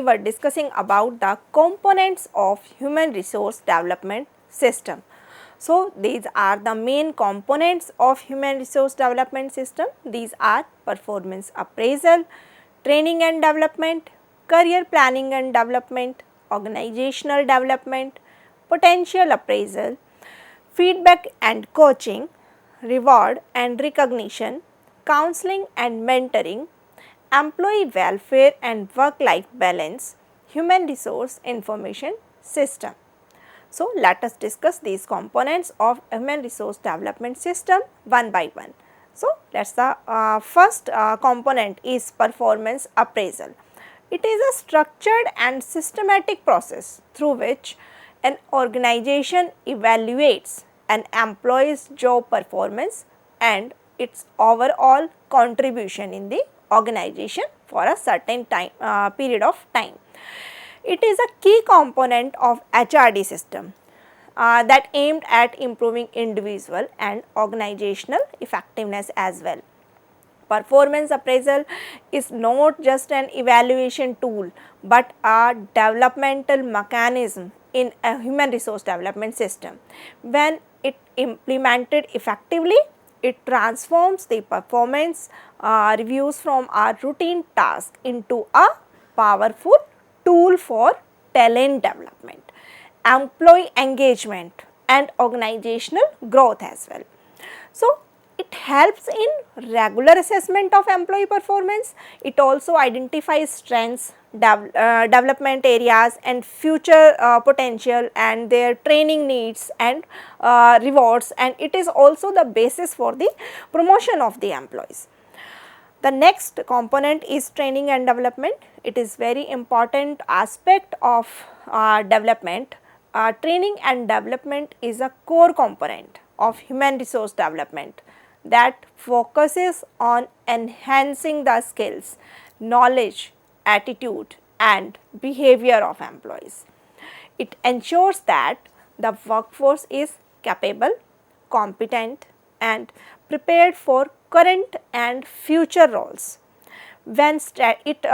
were discussing about the components of human resource development system. So, these are the main components of human resource development system. These are performance appraisal, training and development, career planning and development, organizational development, potential appraisal, feedback and coaching, reward and recognition, counseling and mentoring, employee welfare and work-life balance, human resource information system. So, let us discuss these components of human resource development system one by one. So, let us the first component is performance appraisal. It is a structured and systematic process through which an organization evaluates an employee's job performance and its overall contribution in the organization for a certain time period of time. It is a key component of HRD system that aimed at improving individual and organizational effectiveness as well. Performance appraisal is not just an evaluation tool, but a developmental mechanism in a human resource development system. When it implemented effectively, it transforms the performance reviews from a routine task into a powerful tool for talent development, employee engagement and organizational growth as well. So, it helps in regular assessment of employee performance. It also identifies strengths, development areas and future potential and their training needs and rewards, and it is also the basis for the promotion of the employees. The next component is training and development. It is very important aspect of development. Training and development is a core component of human resource development that focuses on enhancing the skills, knowledge, attitude and behavior of employees. It ensures that the workforce is capable, competent and prepared for current and future roles. When it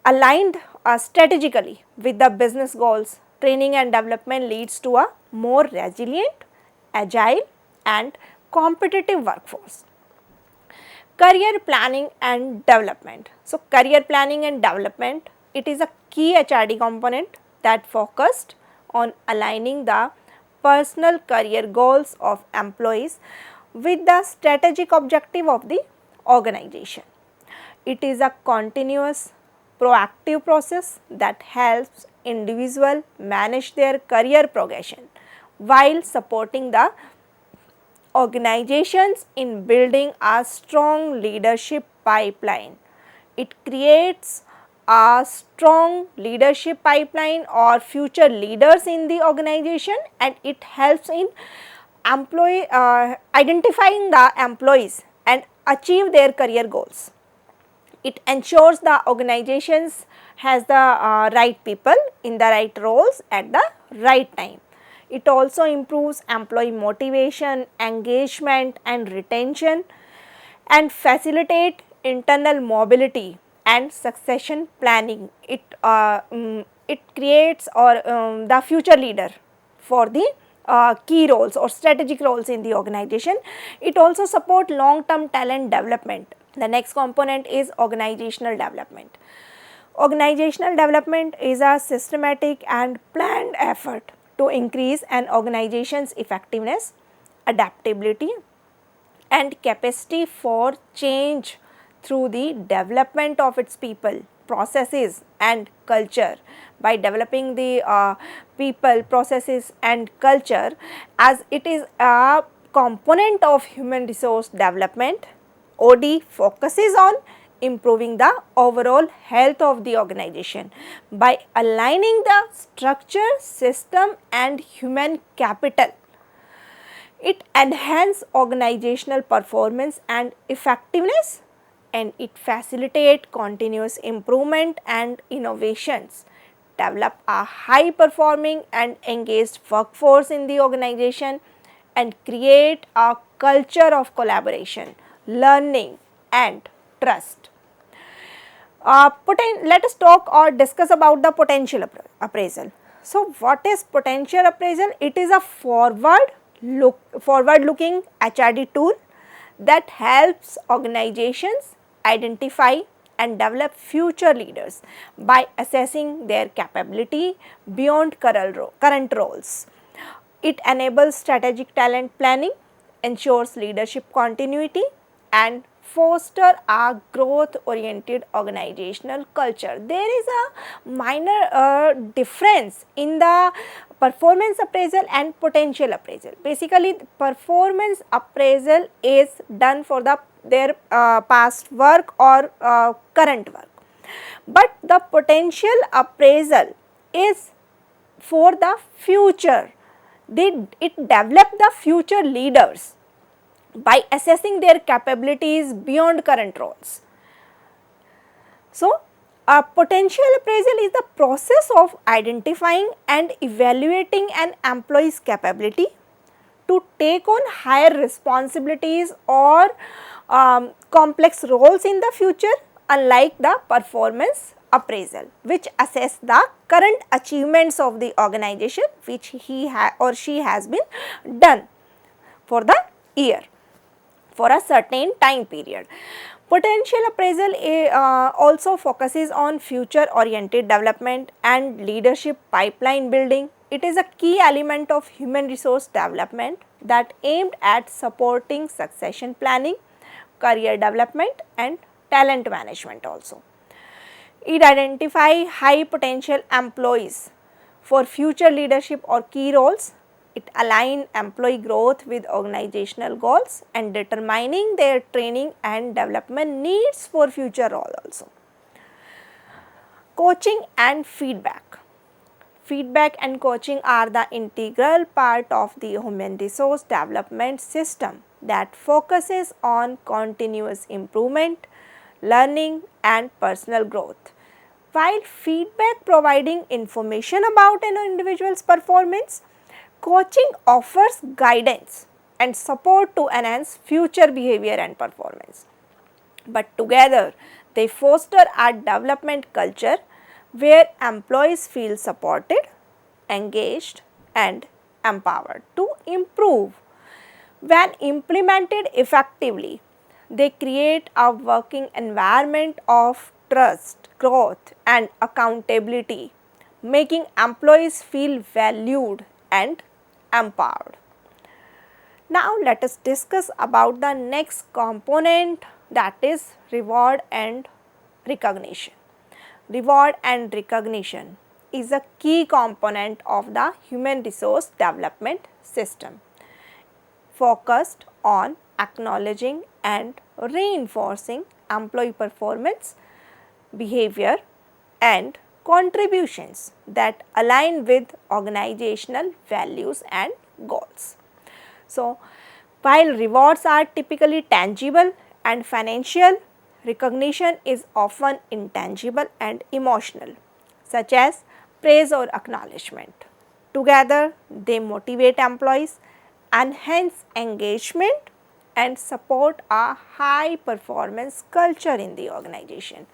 aligned strategically with the business goals, training and development leads to a more resilient, agile and competitive workforce. Career planning and development. So, career planning and development, it is a key HRD component that focused on aligning the personal career goals of employees with the strategic objective of the organization. It is a continuous proactive process that helps individuals manage their career progression while supporting the organizations in building a strong leadership pipeline. It creates a strong leadership pipeline or future leaders in the organization, and it helps in identifying the employees and achieve their career goals. It ensures the organizations has the right people in the right roles at the right time. It also improves employee motivation, engagement and retention and facilitate internal mobility and succession planning. It creates the future leader for the key roles or strategic roles in the organization. It also supports long-term talent development. The next component is organizational development. Organizational development is a systematic and planned effort to increase an organization's effectiveness, adaptability and capacity for change through the development of its people, processes and culture. By developing the people, processes and culture, as it is a component of human resource development, OD focuses on improving the overall health of the organization by aligning the structure, system and human capital. It enhances organizational performance and effectiveness, and it facilitates continuous improvement and innovations, develop a high performing and engaged workforce in the organization and create a culture of collaboration, learning and trust. Let us talk or discuss about the potential appraisal. So, what is potential appraisal? It is a forward-looking HRD tool that helps organizations identify and develop future leaders by assessing their capability beyond current roles. It enables strategic talent planning, ensures leadership continuity, and foster a growth oriented organizational culture. There is a minor difference in the performance appraisal and potential appraisal. Basically, performance appraisal is done for their past work or current work, but the potential appraisal is for the future. It develop the future leaders by assessing their capabilities beyond current roles. So, a potential appraisal is the process of identifying and evaluating an employee's capability to take on higher responsibilities or complex roles in the future, unlike the performance appraisal, which assess the current achievements of the organization which he or she has been done for the year, for a certain time period. Potential appraisal also focuses on future oriented development and leadership pipeline building. It is a key element of human resource development that aimed at supporting succession planning, career development and talent management also. It identifies high potential employees for future leadership or key roles. It aligns employee growth with organizational goals and determining their training and development needs for future role also. Coaching and feedback. Feedback and coaching are the integral part of the human resource development system that focuses on continuous improvement, learning and personal growth. While feedback providing information about an individual's performance, coaching offers guidance and support to enhance future behavior and performance. But together, they foster a development culture where employees feel supported, engaged and empowered to improve. When implemented effectively, they create a working environment of trust, growth and accountability, making employees feel valued and empowered. Now, let us discuss about the next component, that is reward and recognition. Reward and recognition is a key component of the human resource development system, focused on acknowledging and reinforcing employee performance, behavior and contributions that align with organizational values and goals. So, while rewards are typically tangible and financial, recognition is often intangible and emotional, such as praise or acknowledgement. Together, they motivate employees, enhance engagement and support a high performance culture in the organization.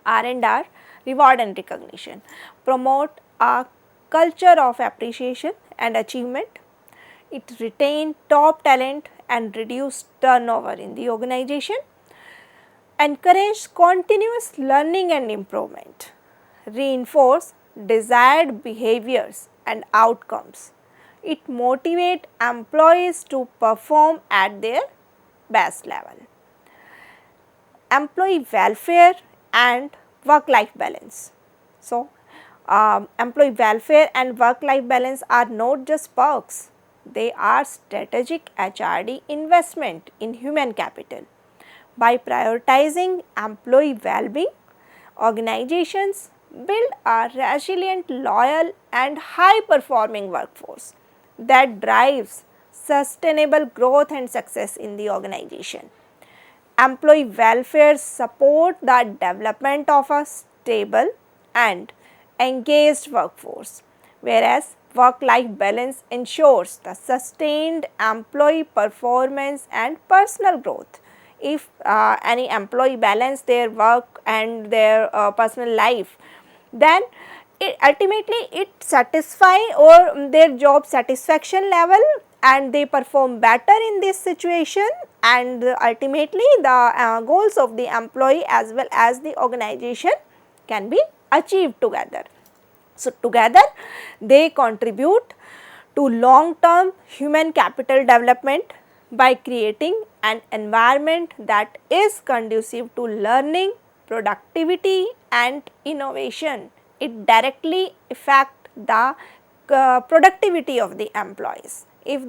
R&R, reward and recognition, promote a culture of appreciation and achievement. It retains top talent and reduce turnover in the organization, encourage continuous learning and improvement, reinforce desired behaviors and outcomes. It motivates employees to perform at their best level. Employee welfare and work-life balance. So, employee welfare and work-life balance are not just perks, they are strategic HRD investment in human capital. By prioritizing employee well-being, organizations build a resilient, loyal and high-performing workforce that drives sustainable growth and success in the organization. Employee welfare support the development of a stable and engaged workforce, whereas work-life balance ensures the sustained employee performance and personal growth if any employee balance their work and their personal life, then ultimately it satisfy or their job satisfaction level, and they perform better in this situation, and ultimately the goals of the employee as well as the organization can be achieved together. So, together they contribute to long term human capital development by creating an environment that is conducive to learning, productivity and innovation. It directly affects the productivity of the employees. If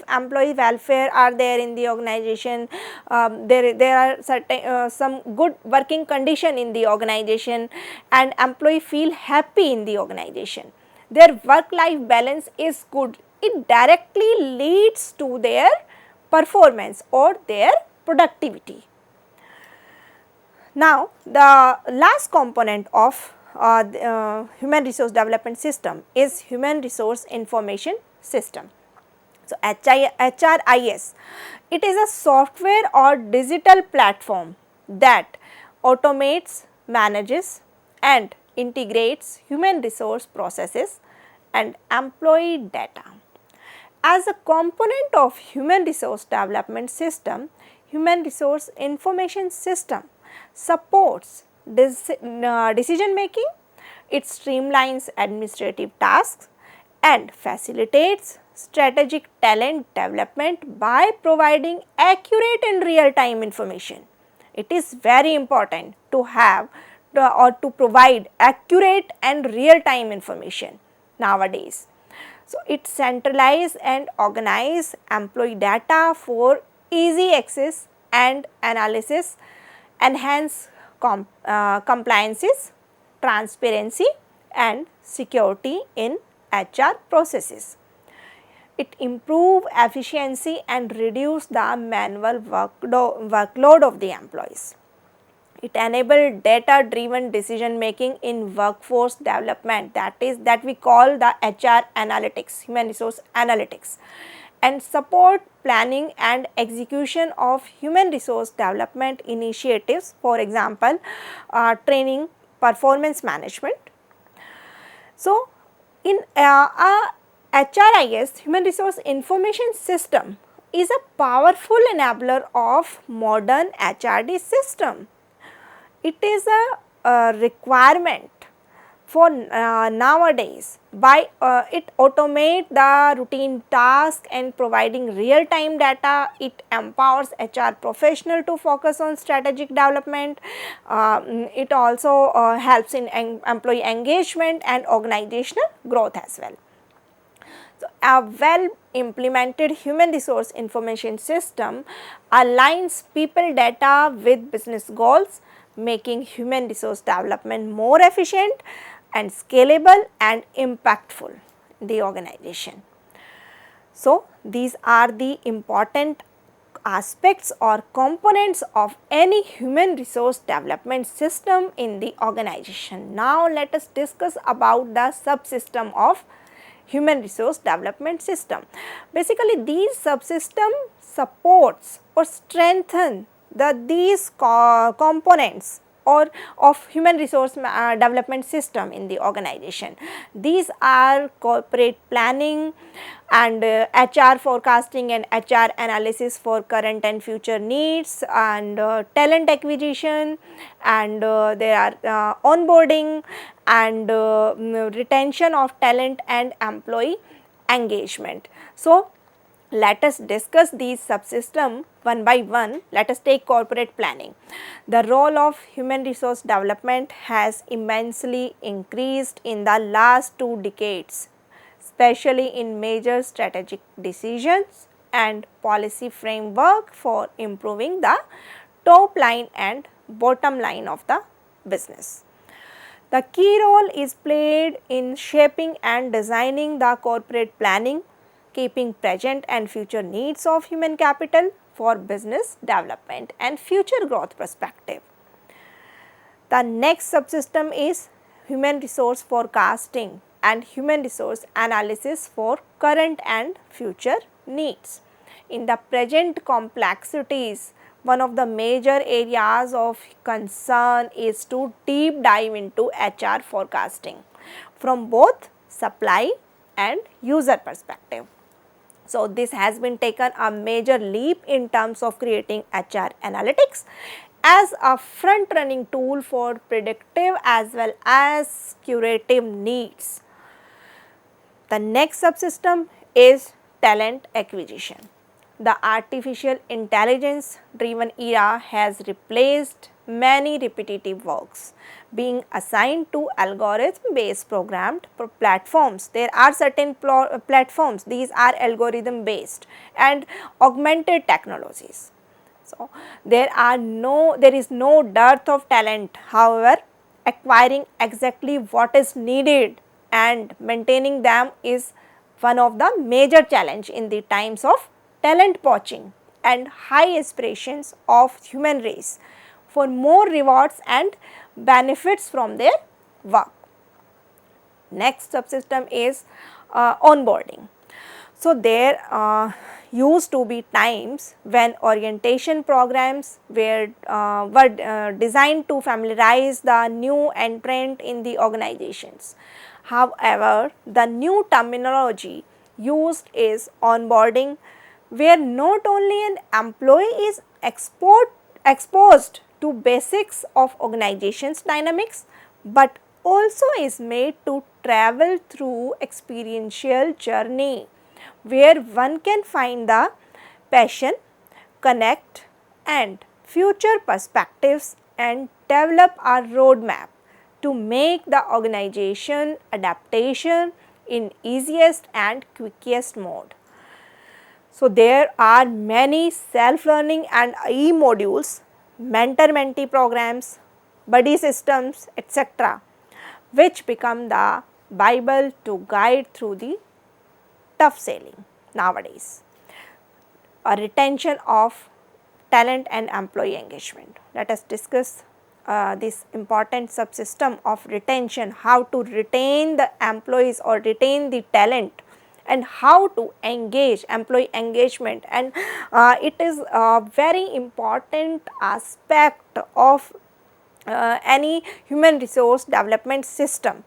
employee welfare are there in the organization, there are certain some good working condition in the organization, and employee feel happy in the organization, their work life balance is good, it directly leads to their performance or their productivity. Now, the last component of human resource development system is human resource information system. So, HRIS, it is a software or digital platform that automates, manages and integrates human resource processes and employee data. As a component of human resource development system, human resource information system supports decision making, it streamlines administrative tasks and facilitates strategic talent development by providing accurate and real time information. It is very important to have or to provide accurate and real time information nowadays. So, it centralize and organize employee data for easy access and analysis, enhance compliances, transparency and security in HR processes. It improve efficiency and reduce the manual workload of the employees. It enable data driven decision making in workforce development, that we call the HR analytics, human resource analytics, and support planning and execution of human resource development initiatives, for example, training, performance management. So, in a HRIS, human resource information system, is a powerful enabler of modern HRD system. It is a requirement for nowadays. By it automate the routine task and providing real time data, it empowers HR professional to focus on strategic development. It also helps in employee engagement and organizational growth as well. So, a well implemented human resource information system aligns people data with business goals, making human resource development more efficient and scalable and impactful in the organization. So, these are the important aspects or components of any human resource development system in the organization. Now, let us discuss about the subsystem of human resource development system. Basically, these subsystem supports or strengthen these components or of human resource development system in the organization. These are corporate planning and HR forecasting and HR analysis for current and future needs, and talent acquisition, and there are onboarding and retention of talent and employee engagement. So, let us discuss these subsystems one by one. Let us take corporate planning. The role of human resource development has immensely increased in the last 2 decades, especially in major strategic decisions and policy framework for improving the top line and bottom line of the business. The key role is played in shaping and designing the corporate planning, keeping present and future needs of human capital for business development and future growth perspective. The next subsystem is human resource forecasting and human resource analysis for current and future needs. In the present complexities, one of the major areas of concern is to deep dive into HR forecasting from both supply and user perspective. So, this has been taken a major leap in terms of creating HR analytics as a front running tool for predictive as well as curative needs. The next subsystem is talent acquisition. The artificial intelligence driven era has replaced many repetitive works being assigned to algorithm based programmed platforms. There are certain platforms, these are algorithm based and augmented technologies. So, there is no dearth of talent. However, acquiring exactly what is needed and maintaining them is one of the major challenge in the times of talent poaching and high aspirations of human race for more rewards and benefits from their work. Next subsystem is onboarding. So, there used to be times when orientation programs were designed to familiarize the new entrant in the organizations. However, the new terminology used is onboarding, where not only an employee is exposed to basics of organization's dynamics, but also is made to travel through experiential journey where one can find the passion, connect and future perspectives and develop a roadmap to make the organization adaptation in easiest and quickest mode. So, there are many self-learning and e-modules, mentor-mentee programs, buddy systems, etc., which become the Bible to guide through the tough sailing nowadays. A retention of talent and employee engagement. Let us discuss this important subsystem of retention, how to retain the employees or retain the talent and how to engage employee engagement, and it is a very important aspect of any human resource development system,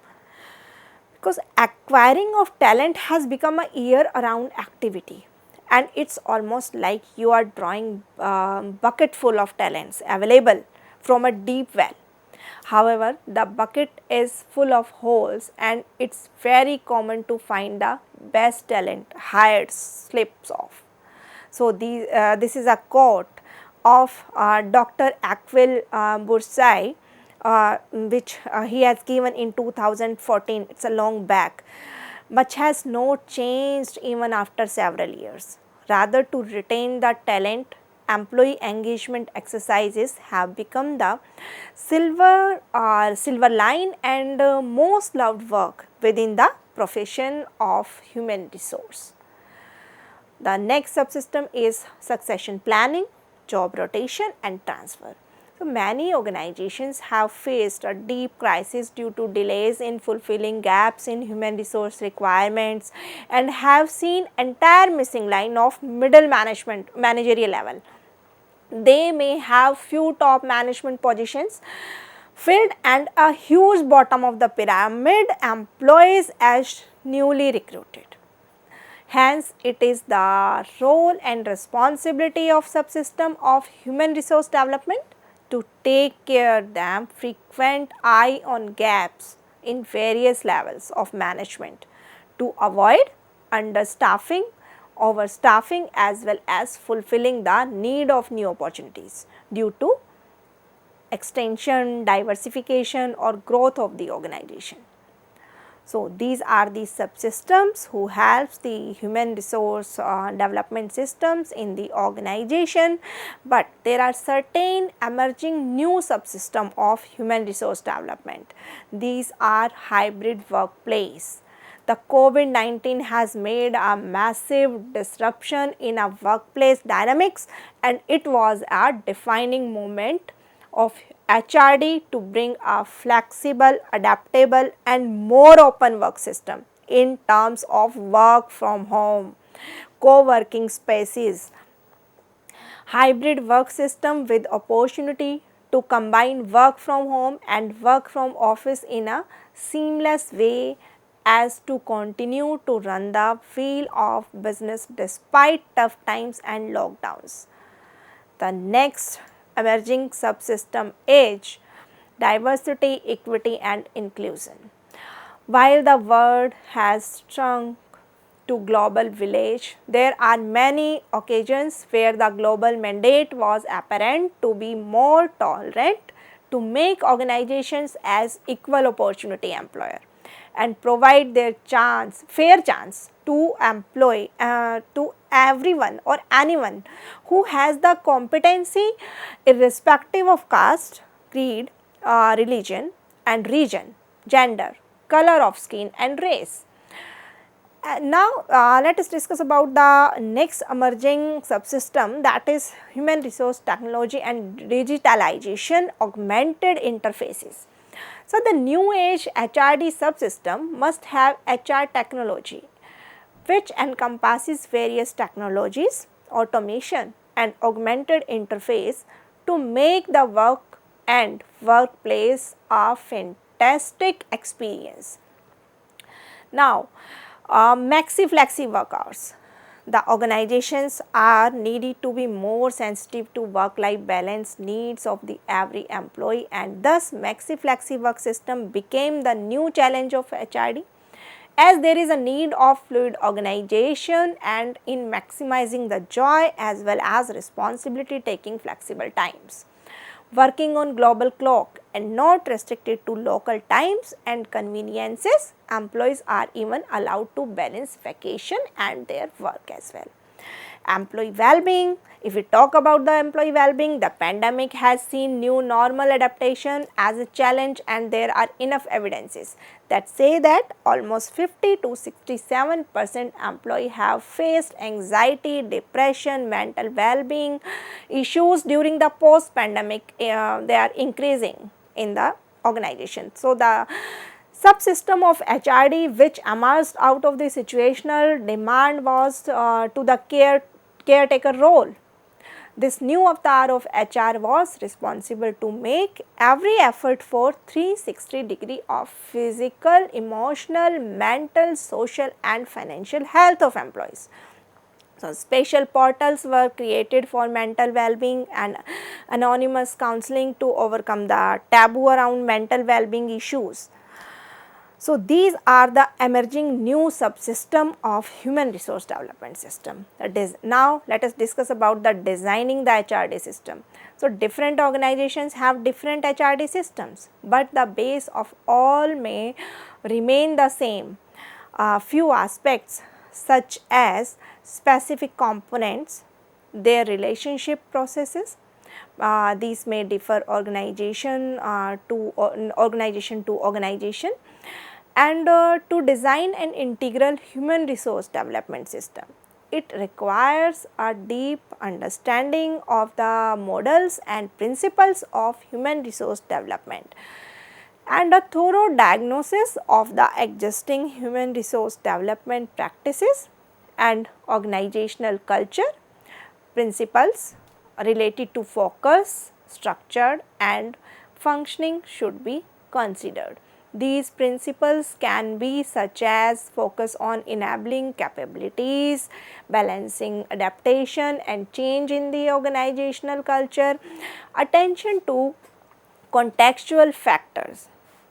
because acquiring of talent has become a year round activity and it's almost like you are drawing bucket full of talents available from a deep well. However, the bucket is full of holes and it's very common to find the best talent hired slips off. So, this is a quote of Dr. Aquil Bursai, which he has given in 2014, it is a long back. Much has not changed even after several years. Rather, to retain the talent, employee engagement exercises have become the silver line and most loved work within the profession of human resource. The next subsystem is succession planning, job rotation and transfer. So, many organizations have faced a deep crisis due to delays in fulfilling gaps in human resource requirements and have seen entire missing line of middle managerial level. They may have few top management positions filled and a huge bottom of the pyramid employees as newly recruited. Hence, it is the role and responsibility of subsystem of human resource development to take care them frequent eye on gaps in various levels of management to avoid understaffing, overstaffing as well as fulfilling the need of new opportunities due to extension, diversification or growth of the organization. So, these are the subsystems who helps the human resource development systems in the organization, but there are certain emerging new subsystem of human resource development. These are hybrid workplace. The COVID-19 has made a massive disruption in our workplace dynamics and it was a defining moment of HRD to bring a flexible, adaptable and more open work system in terms of work from home, co-working spaces, hybrid work system with opportunity to combine work from home and work from office in a seamless way as to continue to run the wheel of business despite tough times and lockdowns. The next emerging subsystem is diversity, equity and inclusion. While the world has shrunk to global village, there are many occasions where the global mandate was apparent to be more tolerant to make organizations as equal opportunity employer and provide their fair chance to employ to everyone or anyone who has the competency irrespective of caste, creed, religion and region, gender, color of skin and race. Now, let us discuss about the next emerging subsystem, that is human resource technology and digitalization augmented interfaces. So, the new age HRD subsystem must have HR technology which encompasses various technologies, automation and augmented interface to make the work and workplace a fantastic experience. Now, maxi-flexi work hours. The organizations are needed to be more sensitive to work-life balance needs of the every employee, and thus maxi-flexi work system became the new challenge of HRD, as there is a need of fluid organization and in maximizing the joy as well as responsibility taking flexible times. Working on global clock and not restricted to local times and conveniences, employees are even allowed to balance vacation and their work as well. Employee well-being, if we talk about the employee well-being, the pandemic has seen new normal adaptation as a challenge, and there are enough evidences that say that almost 50 to 67% employees have faced anxiety, depression, mental well-being issues during the post-pandemic. They are increasing in the organization. So, the subsystem of HRD which emerged out of the situational demand was to the caretaker role. This new avatar of HR was responsible to make every effort for 360 of physical, emotional, mental, social and financial health of employees. So, special portals were created for mental well-being and anonymous counseling to overcome the taboo around mental well-being issues. So, these are the emerging new subsystem of human resource development system. Now, let us discuss about the designing the HRD system. So, different organizations have different HRD systems, but the base of all may remain the same. Few aspects such as specific components, their relationship processes, these may differ organization to organization, and to design an integral human resource development system. It requires a deep understanding of the models and principles of human resource development and a thorough diagnosis of the existing human resource development practices and organizational culture principles related to focus, structure and functioning should be considered. These principles can be such as focus on enabling capabilities, balancing adaptation and change in the organizational culture, attention to contextual factors,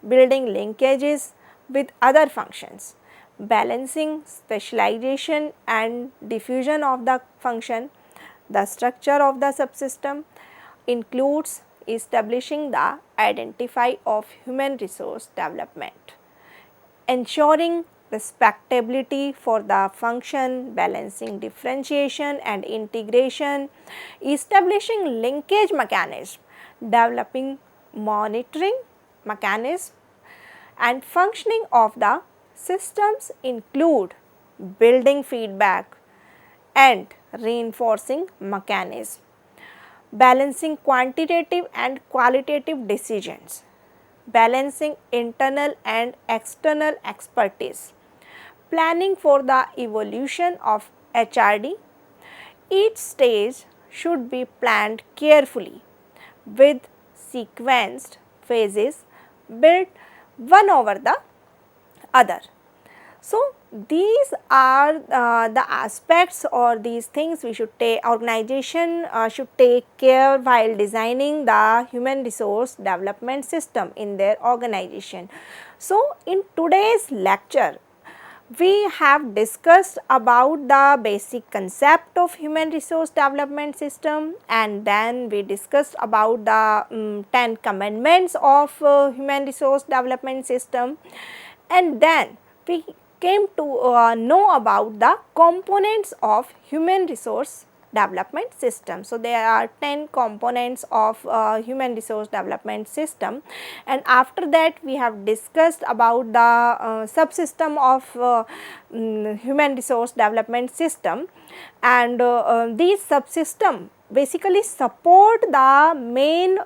building linkages with other functions, balancing specialization and diffusion of the function. The structure of the subsystem includes establishing the identity of human resource development, ensuring respectability for the function, balancing differentiation and integration, establishing linkage mechanism, developing monitoring mechanism, and functioning of the systems include building feedback and reinforcing mechanism, balancing quantitative and qualitative decisions, balancing internal and external expertise, planning for the evolution of HRD. Each stage should be planned carefully with sequenced phases built one over the other. So, these are the aspects or these things we should take, organization should take care while designing the human resource development system in their organization. So, in today's lecture, we have discussed about the basic concept of human resource development system, and then we discussed about the 10 commandments of human resource development system, and then we came to know about the components of human resource development system. So, there are 10 components of human resource development system, and after that we have discussed about the subsystem of human resource development system, and these subsystem basically support the main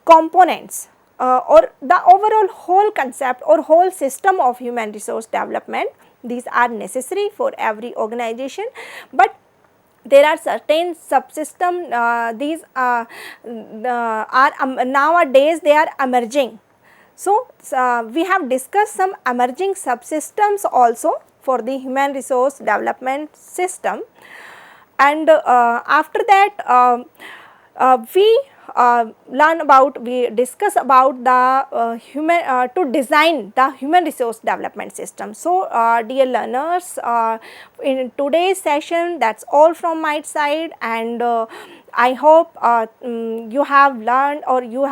components or the overall whole concept or whole system of human resource development. These are necessary for every organization, but there are certain subsystem, these are nowadays they are emerging. So, we have discussed some emerging subsystems also for the human resource development system, and after that we discuss about the to design the human resource development system. So, dear learners, in today's session, that's all from my side, and I hope you have learned or you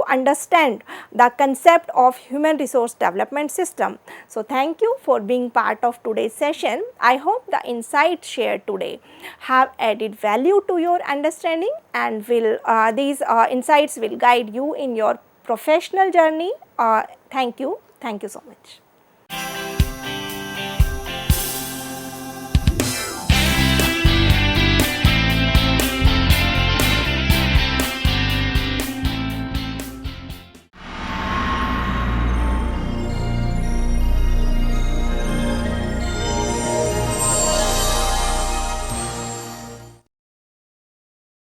understand the concept of human resource development system. So, thank you for being part of today's session. I hope the insights shared today have added value to your understanding, and these insights will guide you in your professional journey. Thank you so much.